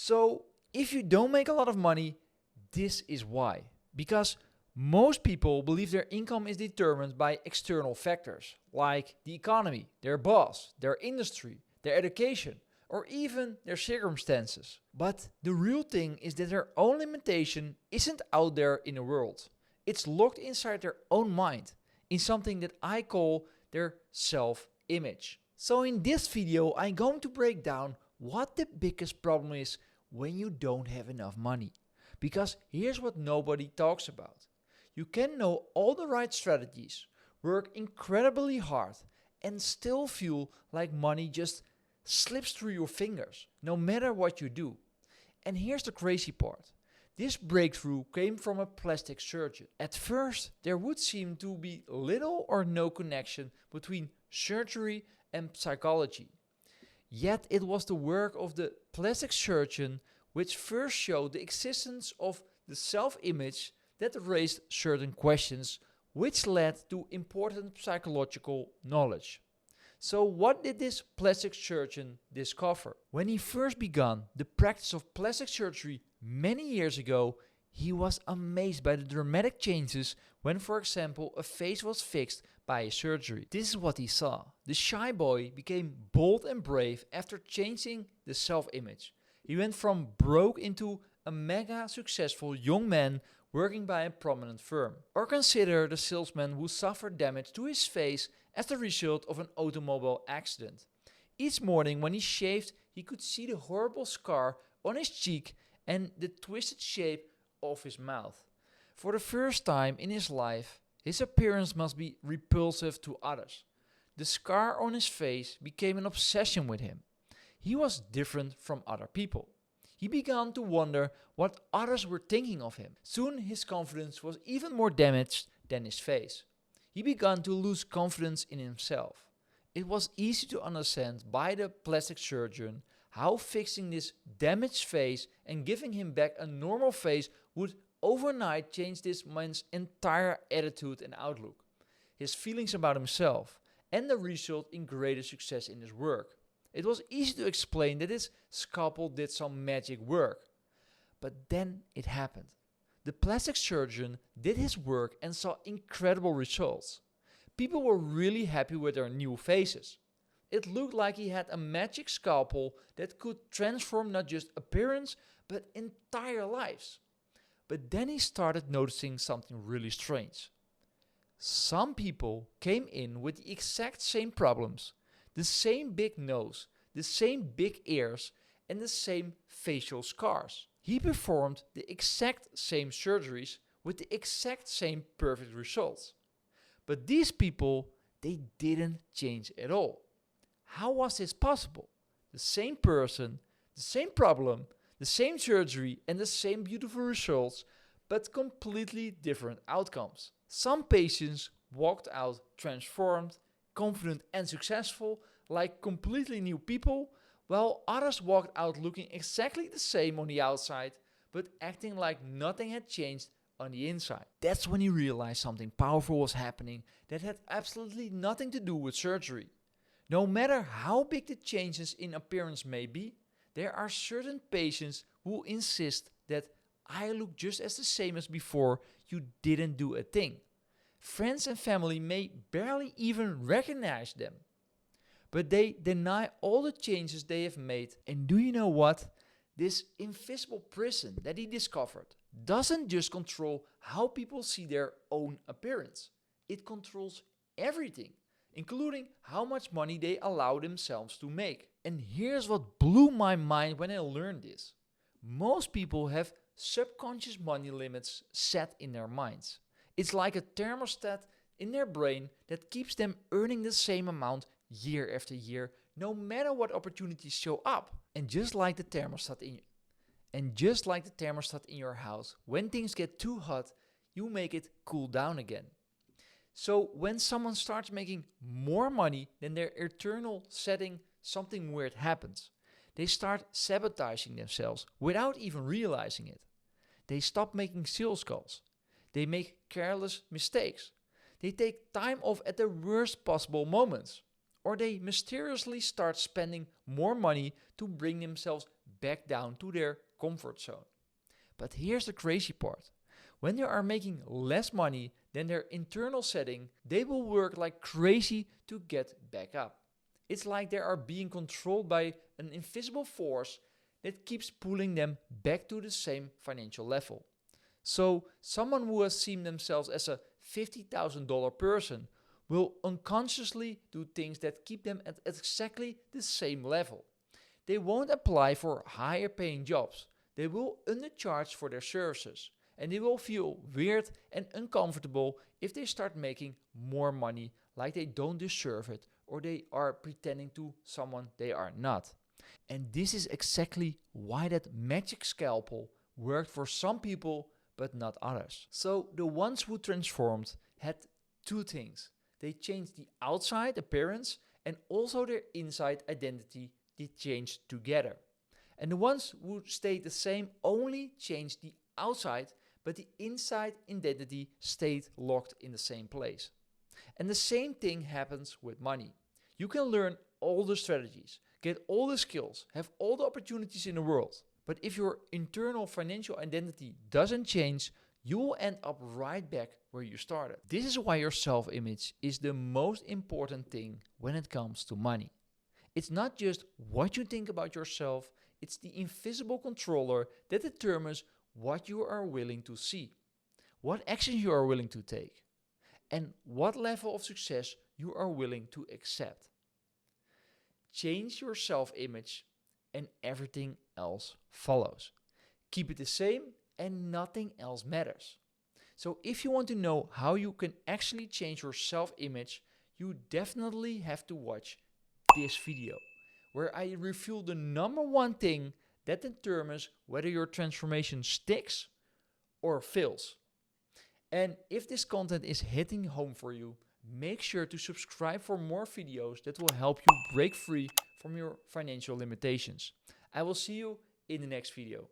So if you don't make a lot of money, this is why. Because most people believe their income is determined by external factors, like the economy, their boss, their industry, their education, or even their circumstances. But the real thing is that their own limitation isn't out there in the world. It's locked inside their own mind, in something that I call their self-image. So in this video, I'm going to break down what the biggest problem is when you don't have enough money. Because here's what nobody talks about. You can know all the right strategies, work incredibly hard, and still feel like money just slips through your fingers, no matter what you do. And here's the crazy part. This breakthrough came from a plastic surgeon. At first, there would seem to be little or no connection between surgery and psychology. Yet it was the work of the plastic surgeon which first showed the existence of the self-image that raised certain questions, which led to important psychological knowledge. So what did this plastic surgeon discover? When he first began the practice of plastic surgery many years ago, he was amazed by the dramatic changes when, for example, a face was fixed by a surgery. This is what he saw. The shy boy became bold and brave after changing the self-image. He went from broke into a mega successful young man working by a prominent firm. Or consider the salesman who suffered damage to his face as the result of an automobile accident. Each morning when he shaved, he could see the horrible scar on his cheek and the twisted shape of his mouth. For the first time in his life, his appearance must be repulsive to others. The scar on his face became an obsession with him. He was different from other people. He began to wonder what others were thinking of him. Soon his confidence was even more damaged than his face. He began to lose confidence in himself. It was easy to understand by the plastic surgeon how fixing this damaged face and giving him back a normal face would overnight change this man's entire attitude and outlook, his feelings about himself, and the result in greater success in his work. It was easy to explain that his scalpel did some magic work. But then it happened. The plastic surgeon did his work and saw incredible results. People were really happy with their new faces. It looked like he had a magic scalpel that could transform not just appearance, but entire lives. But then he started noticing something really strange. Some people came in with the exact same problems. The same big nose, the same big ears, and the same facial scars. He performed the exact same surgeries with the exact same perfect results. But these people, they didn't change at all. How was this possible? The same person, the same problem, the same surgery, and the same beautiful results, but completely different outcomes. Some patients walked out transformed, confident and successful, like completely new people, while others walked out looking exactly the same on the outside, but acting like nothing had changed on the inside. That's when he realized something powerful was happening that had absolutely nothing to do with surgery. No matter how big the changes in appearance may be, there are certain patients who insist that I look just as the same as before, you didn't do a thing. Friends and family may barely even recognize them. But they deny all the changes they have made. And do you know what? This invisible prison that he discovered doesn't just control how people see their own appearance. It controls everything, including how much money they allow themselves to make. And here's what blew my mind when I learned this. Most people have subconscious money limits set in their minds. It's like a thermostat in their brain that keeps them earning the same amount year after year, no matter what opportunities show up. And just like the thermostat in your house, when things get too hot, you make it cool down again. So when someone starts making more money than their eternal setting, something weird happens. They start sabotaging themselves without even realizing it. They stop making sales calls. They make careless mistakes. They take time off at the worst possible moments. Or they mysteriously start spending more money to bring themselves back down to their comfort zone. But here's the crazy part. When they are making less money than their internal setting, they will work like crazy to get back up. It's like they are being controlled by an invisible force that keeps pulling them back to the same financial level. So, someone who has seen themselves as a $50,000 person will unconsciously do things that keep them at exactly the same level. They won't apply for higher paying jobs. They will undercharge for their services. And they will feel weird and uncomfortable if they start making more money like they don't deserve it or they are pretending to someone they are not. And this is exactly why that magic scalpel worked for some people but not others. So the ones who transformed had two things. They changed the outside appearance and also their inside identity. They changed together. And the ones who stayed the same only changed the outside, but the inside identity stayed locked in the same place. And the same thing happens with money. You can learn all the strategies, get all the skills, have all the opportunities in the world. But if your internal financial identity doesn't change, you will end up right back where you started. This is why your self-image is the most important thing when it comes to money. It's not just what you think about yourself, it's the invisible controller that determines what you are willing to see, what actions you are willing to take, and what level of success you are willing to accept. Change your self-image and everything else follows. Keep it the same and nothing else matters. So if you want to know how you can actually change your self-image, you definitely have to watch this video, where I reveal the number one thing that determines whether your transformation sticks or fails. And if this content is hitting home for you, make sure to subscribe for more videos that will help you break free from your financial limitations. I will see you in the next video.